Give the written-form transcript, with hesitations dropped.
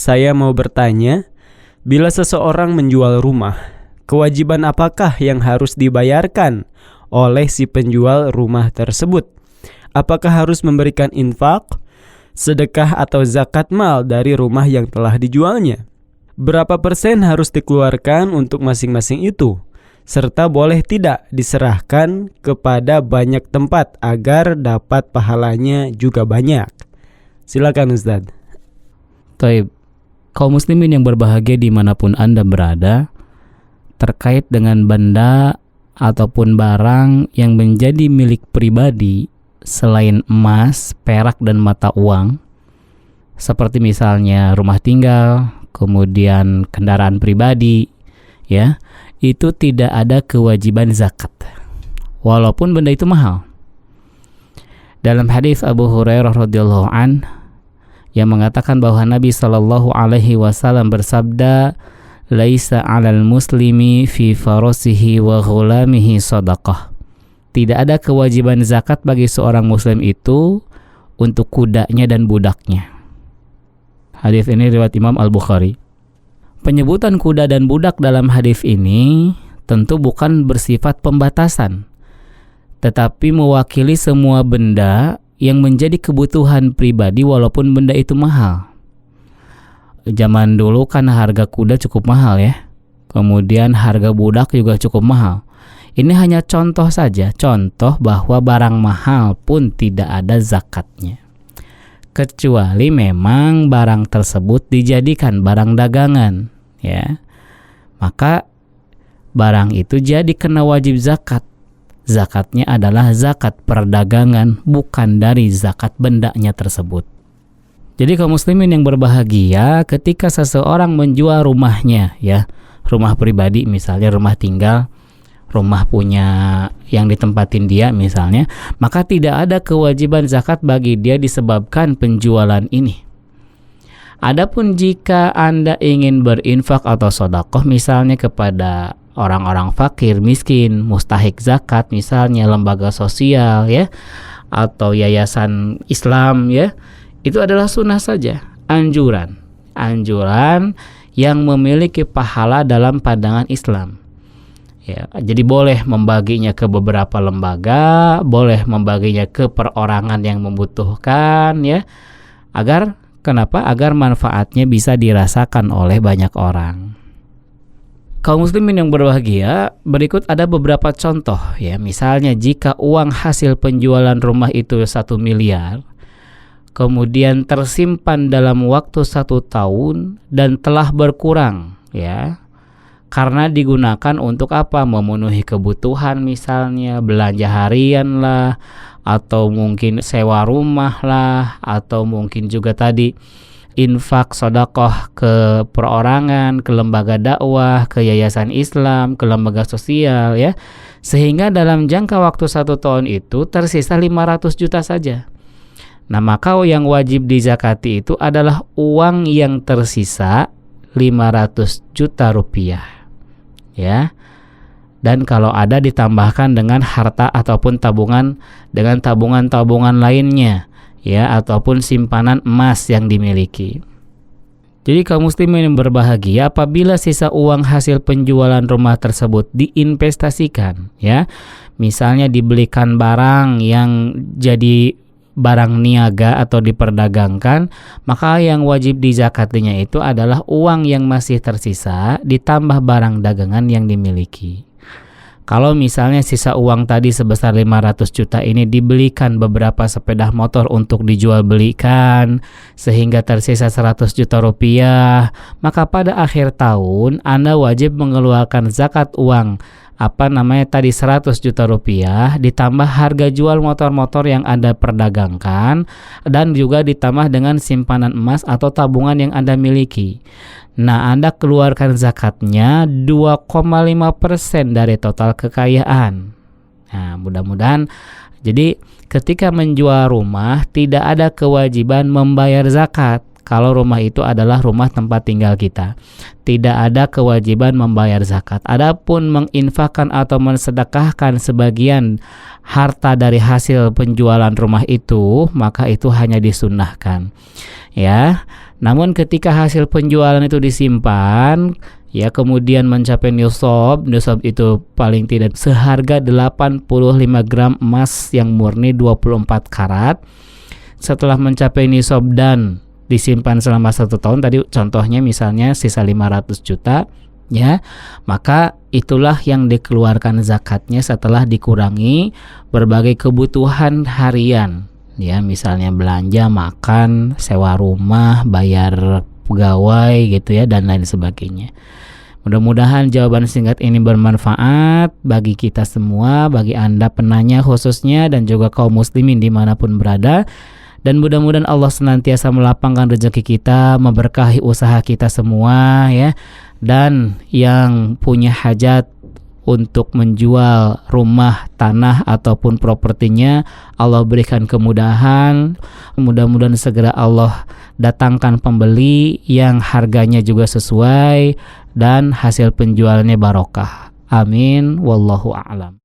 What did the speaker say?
saya mau bertanya, bila seseorang menjual rumah, kewajiban apakah yang harus dibayarkan oleh si penjual rumah tersebut? Apakah harus memberikan infak, sedekah atau zakat mal dari rumah yang telah dijualnya? Berapa persen harus dikeluarkan untuk masing-masing itu? Serta boleh tidak diserahkan kepada banyak tempat agar dapat pahalanya juga banyak? Silakan Ustadz. Taib, kaum muslimin yang berbahagia dimanapun Anda berada, terkait dengan benda ataupun barang yang menjadi milik pribadi selain emas, perak, dan mata uang, seperti misalnya rumah tinggal, kemudian kendaraan pribadi, ya, itu tidak ada kewajiban zakat, walaupun benda itu mahal. Dalam hadis Abu Hurairah radhiyallahu an yang mengatakan bahwa Nabi Shallallahu alaihi wasallam bersabda, "Laisa 'alal muslimi fi farasihi wa ghulamihi shadaqah." Tidak ada kewajiban zakat bagi seorang muslim itu untuk kudanya dan budaknya. Hadis ini riwayat Imam Al-Bukhari. Penyebutan kuda dan budak dalam hadis ini tentu bukan bersifat pembatasan, tetapi mewakili semua benda yang menjadi kebutuhan pribadi walaupun benda itu mahal. Zaman dulu kan harga kuda cukup mahal ya. Kemudian harga budak juga cukup mahal. Ini hanya contoh saja, contoh bahwa barang mahal pun tidak ada zakatnya. Kecuali memang barang tersebut dijadikan barang dagangan, ya. Maka barang itu jadi kena wajib zakat. Zakatnya adalah zakat perdagangan, bukan dari zakat bendanya tersebut. Jadi kaum muslimin yang berbahagia, ketika seseorang menjual rumahnya, ya, rumah pribadi misalnya rumah tinggal, rumah punya yang ditempatin dia misalnya, maka tidak ada kewajiban zakat bagi dia disebabkan penjualan ini. Adapun jika Anda ingin berinfak atau sedekah misalnya kepada orang-orang fakir, miskin, mustahik zakat, misalnya lembaga sosial ya, atau yayasan Islam ya, itu adalah sunnah saja, anjuran yang memiliki pahala dalam pandangan Islam. Ya, jadi boleh membaginya ke beberapa lembaga, boleh membaginya ke perorangan yang membutuhkan ya. Agar kenapa? Agar manfaatnya bisa dirasakan oleh banyak orang. Kaum muslimin yang berbahagia, berikut ada beberapa contoh ya. Misalnya jika uang hasil penjualan rumah itu 1 miliar, kemudian tersimpan dalam waktu 1 tahun dan telah berkurang ya. Karena digunakan untuk apa? Memenuhi kebutuhan misalnya, belanja harian lah, atau mungkin sewa rumah lah, atau mungkin juga tadi infak sedekah ke perorangan, ke lembaga dakwah, ke yayasan Islam, ke lembaga sosial ya. Sehingga dalam jangka waktu 1 tahun itu tersisa 500 juta saja. Nah, maka yang wajib dizakati itu adalah uang yang tersisa 500 juta rupiah. Ya. Dan kalau ada ditambahkan dengan harta ataupun tabungan dengan tabungan-tabungan lainnya ya, ataupun simpanan emas yang dimiliki. Jadi kaum muslimin yang berbahagia, apabila sisa uang hasil penjualan rumah tersebut diinvestasikan ya, misalnya dibelikan barang yang jadi barang niaga atau diperdagangkan, maka yang wajib dizakatinya itu adalah uang yang masih tersisa ditambah barang dagangan yang dimiliki. Kalau misalnya sisa uang tadi sebesar 500 juta ini dibelikan beberapa sepeda motor untuk dijual belikan sehingga tersisa 100 juta rupiah, maka pada akhir tahun Anda wajib mengeluarkan zakat uang 100 juta rupiah ditambah harga jual motor-motor yang Anda perdagangkan dan juga ditambah dengan simpanan emas atau tabungan yang Anda miliki. Nah, Anda keluarkan zakatnya 2,5% dari total kekayaan. Nah, mudah-mudahan jadi ketika menjual rumah tidak ada kewajiban membayar zakat kalau rumah itu adalah rumah tempat tinggal kita. Tidak ada kewajiban membayar zakat. Adapun menginfakkan atau mensedekahkan sebagian harta dari hasil penjualan rumah itu, maka itu hanya disunnahkan. Ya. Namun ketika hasil penjualan itu disimpan, ya kemudian mencapai nisab itu paling tidak seharga 85 gram emas yang murni 24 karat. Setelah mencapai nisab dan disimpan selama 1 tahun, tadi contohnya misalnya sisa 500 juta, ya, maka itulah yang dikeluarkan zakatnya setelah dikurangi berbagai kebutuhan harian. Ya, misalnya belanja, makan, sewa rumah, bayar pegawai gitu ya, dan lain sebagainya. Mudah-mudahan jawaban singkat ini bermanfaat bagi kita semua, bagi Anda penanya khususnya, dan juga kaum muslimin dimanapun berada. Dan mudah-mudahan Allah senantiasa melapangkan rezeki kita, memberkahi usaha kita semua ya. Dan yang punya hajat untuk menjual rumah, tanah ataupun propertinya, Allah berikan kemudahan. Mudah-mudahan segera Allah datangkan pembeli yang harganya juga sesuai dan hasil penjualannya barokah. Amin. Wallahu a'lam.